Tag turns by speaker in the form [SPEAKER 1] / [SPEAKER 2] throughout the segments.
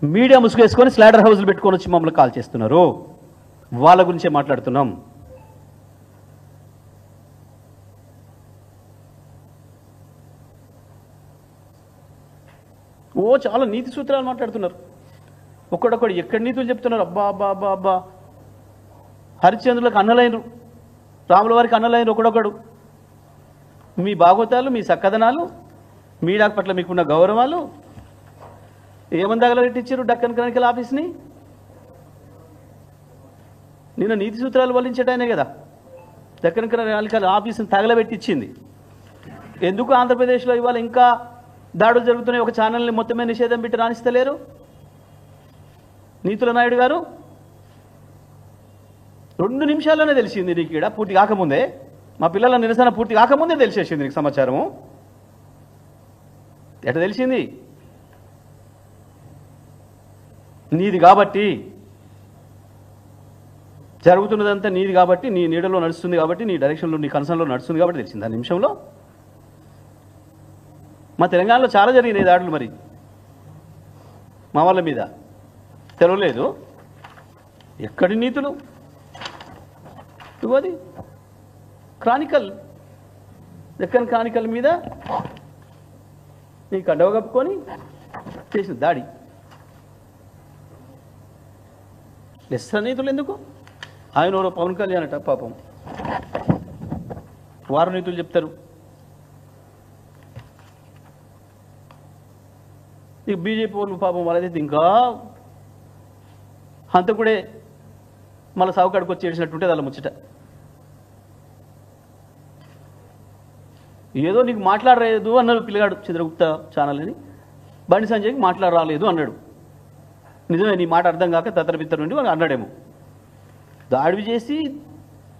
[SPEAKER 1] Media ముసుగేసుకొని slaughter హౌస్లు పెట్టుకొని వచ్చి మమ్మల్ని కాల్ చేస్తున్నారు. వాళ్ళ గురించే మాట్లాడుతున్నాం. చాలా నీతి సూత్రాలు మాట్లాడుతున్నారు. ఒక్కడొక్కడు ఎక్కడి నీతులు చెప్తున్నారు. అబ్బా అబ్బా అబ్బా అబ్బా, హరిశ్చంద్రులకు అన్నలైనరు, రాముల వారికి అన్నలైనరు ఒకడొకడు. మీ భాగవతాలు, మీ సక్కదనాలు, మీడియా పట్ల మీకున్న గౌరవాలు ఏమని తగలబెట్టించారు డక్కన్ క్రానికల్ ఆఫీస్ని? నిన్న నీతి సూత్రాలు వల్లించడానే కదా డక్కన్ క్రానికల్ ఆఫీస్ని తగలబెట్టించింది. ఎందుకు ఆంధ్రప్రదేశ్లో ఇవాళ ఇంకా దాడులు జరుగుతున్నాయి? ఒక ఛానల్ని మొత్తమే నిషేధం పెట్టి రాణిస్తలేరు నీతుల నాయుడు గారు. 2 నిమిషాల్లోనే తెలిసింది నీకు. ఇక్కడ పూర్తి కాకముందే, మా పిల్లల నిరసన పూర్తి కాకముందే తెలిసేసింది నీకు సమాచారము. ఎట తెలిసింది? నీది కాబట్టి, జరుగుతున్నదంతా నీది కాబట్టి, నీ నీడలో నడుస్తుంది కాబట్టి, నీ డైరెక్షన్లో, నీ కన్సర్న్లో నడుస్తుంది కాబట్టి తెలిసింది ఆ నిమిషంలో. మా తెలంగాణలో చాలా జరిగినాయి దాడులు, మరి మా వాళ్ళ మీద తెలవలేదు. ఎక్కడి నీతులు? ఇవ్వది క్రానికల్, డెక్కన్ క్రానికల్ మీద నీ కండవ కప్పుకొని చేసిన దాడి. లెస్స నీతులు ఎందుకు? ఆయన ఎవరో పవన్ కళ్యాణ్ అట, పాపం వారు నీతులు చెప్తారు. ఇక బీజేపీ వాళ్ళు పాపం వాళ్ళైతే ఇంకా హంతకుడే మళ్ళీ సావుకాడికి వచ్చి ఏడిచినట్టుంటే వాళ్ళ ముచ్చట. ఏదో నీకు మాట్లాడలేదు అన్నాడు పిల్లగాడు చంద్రగుప్త ఛానల్ అని. బండి సంజయ్కి మాట్లాడరాలేదు అన్నాడు. నిజమే, నీ మాట అర్థం కాక తత్తరబిత్తర నుండి వాళ్ళు అన్నాడేమో. దాడి చేసి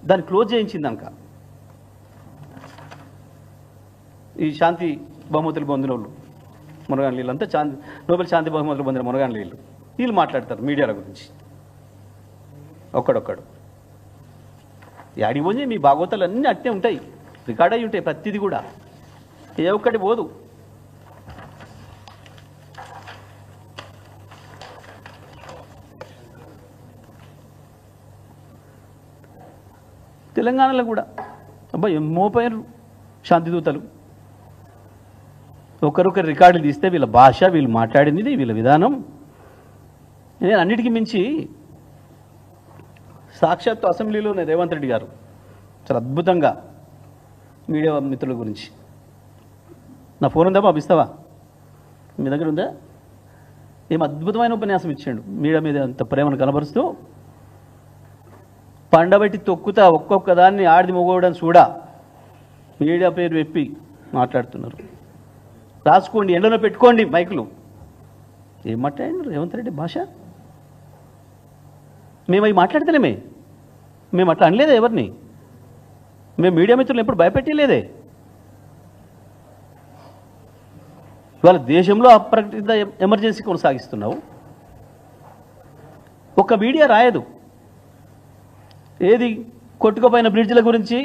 [SPEAKER 1] దాన్ని క్లోజ్ చేయించింది అంక. ఈ శాంతి బహుమతులు పొందిన వాళ్ళు మునగాన్ వీళ్ళు అంతా నోబెల్ శాంతి బహుమతులు పొందిన మునగాన్ వీళ్ళు మాట్లాడతారు మీడియాల గురించి ఒక్కడొక్కడు. యాడికి పోయి మీ భాగవతాలు అన్నీ అట్టే ఉంటాయి, రికార్డ్ అయి ఉంటాయి ప్రతిదీ కూడా, ఏ ఒక్కటి పోదు. తెలంగాణలో కూడా అబ్బా మోపోయారు శాంతిదూతలు. ఒకరొకరు రికార్డులు తీస్తే వీళ్ళ భాష, వీళ్ళు మాట్లాడింది, వీళ్ళ విధానం. నేను అన్నిటికీ మించి సాక్షాత్తు అసెంబ్లీలోనే రేవంత్ రెడ్డి గారు చాలా అద్భుతంగా మీడియా మిత్రుల గురించి, నా ఫోన్ ఉందా పంపిస్తావా, మీ దగ్గర ఉందా, ఏం అద్భుతమైన ఉపన్యాసం ఇచ్చాడు మీడియా మీద అంత ప్రేమను కనబరుస్తూ. పండబెట్టి తొక్కుతా ఒక్కొక్క దాన్ని ఆడిది మొగోవడం చూడా మీడియా పేరు వెప్పి మాట్లాడుతున్నారు. రాసుకోండి, ఎండలో పెట్టుకోండి మైకులు. ఏం మాట్లాడినారు రేవంత్ రెడ్డి భాష? మేము అవి మాట్లాడితేనేమే, మేము అట్లా అనలేదే ఎవరిని. మేము మీడియా మిత్రులు ఎప్పుడు భయపెట్టలేదే. ఇవాళ దేశంలో అప్రకటిత ఎమర్జెన్సీ కొనసాగిస్తున్నావు. ఒక్క మీడియా రాయదు. ఏది కొట్టుకుపోయిన బ్రిడ్జ్ల గురించి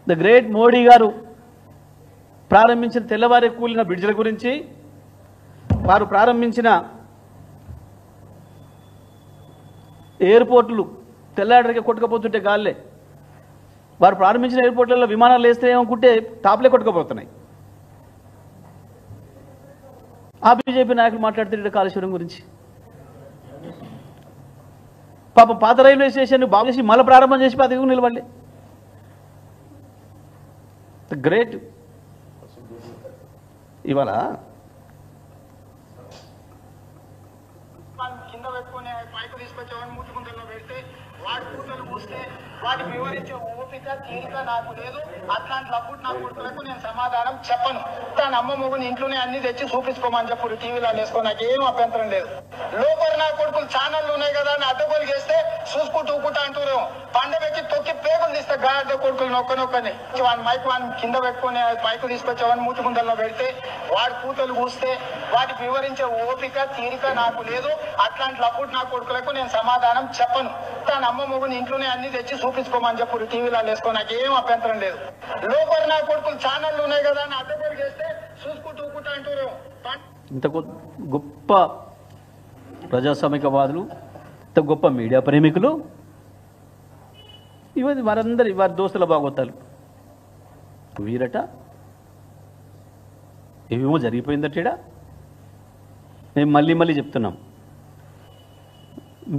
[SPEAKER 1] ద గ్రేట్ మోడీ గారు ప్రారంభించిన తెల్లవారే కూలిన బ్రిడ్జ్ల గురించి, వారు ప్రారంభించిన ఎయిర్పోర్టులు తెల్లాడరికే కొట్టుకపోతుంటే గాల్లే, వారు ప్రారంభించిన ఎయిర్పోర్ట్లలో విమానాలు వేస్తే ఏమనుకుంటే టాప్లే కొట్టుకుపోతున్నాయి. ఆ బీజేపీ నాయకులు మాట్లాడుతుంటే కాళేశ్వరం గురించి. పాపం పాత రైల్వే స్టేషన్ బాగు చేసి మళ్ళీ ప్రారంభం చేసి పదవి నిలబడలే. గ్రేట్. ఇవాళ
[SPEAKER 2] కింద పెట్టుకునే పైపు తీసుకొచ్చేవాడిని మూతి ముందరలో పెడితే వాడి కూతురు మూస్తే వాటికి వివరించే ఓపిక తీరిక నాకు లేదు. అట్లాంటి లబ్బుడు నా కొడుకులకు నేను సమాధానం చెప్పను. తన అమ్మ మొగుని ఇంట్లోనే అన్ని తెచ్చి చూపించుకోమని చెప్పు, టీవీలో వేసుకో, నాకు ఏం అభ్యంతరం లేదు. లోపల నా కొడుకులు ఛానళ్ళు ఉన్నాయి కదా అని అడ్డగోలు చేస్తే చూసుకుంటూ ఊకుంటా అంటున్నాం. పండబెట్టి తొక్కి పేగులు తీస్తే గాడిద కొడుకులు నొక్కనొక్కని వాడి మైకు వాడిని కింద పెట్టుకునే పైకు తీసుకొచ్చేవాడిని మూతి ముందరలో పెడితే వాడి కూతురు కూస్తే వాటికి వివరించే ఓపిక తీరిక నాకు లేదు. అట్లాంటి లబ్బుడు నా కొడుకులకు నేను సమాధానం చెప్పను. తన అమ్మ మొగుని ఇంట్లోనే అన్ని తెచ్చి చూపించుకోమని చెప్పు, టీవీలో వేసుకో, నాకు ఏం అభ్యంతరం లేదు. లోపల నా కొడుకులు ఛానళ్ళు ఉన్నాయి కదా అని అడ్డగోలు చేస్తే చూసుకుంటూ ఊకుంటా అంటున్నాం.
[SPEAKER 1] ఇంత గొప్ప ప్రజాస్వామికవాదులు, ఇంత గొప్ప మీడియా ప్రేమికులు, ఇవన్నీ వారి దోస్తుల బాగోతాలు. వీరట ఏమేమో జరిగిపోయిందట. మేము మళ్ళీ చెప్తున్నాం,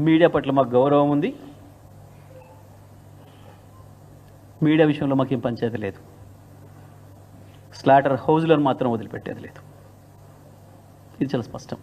[SPEAKER 1] మీడియా పట్ల మాకు గౌరవం ఉంది. మీడియా విషయంలో మాకేం పంచాయతీ లేదు. స్లాటర్ హౌజ్లను మాత్రం వదిలిపెట్టేది లేదు. ఇది చాలా స్పష్టం.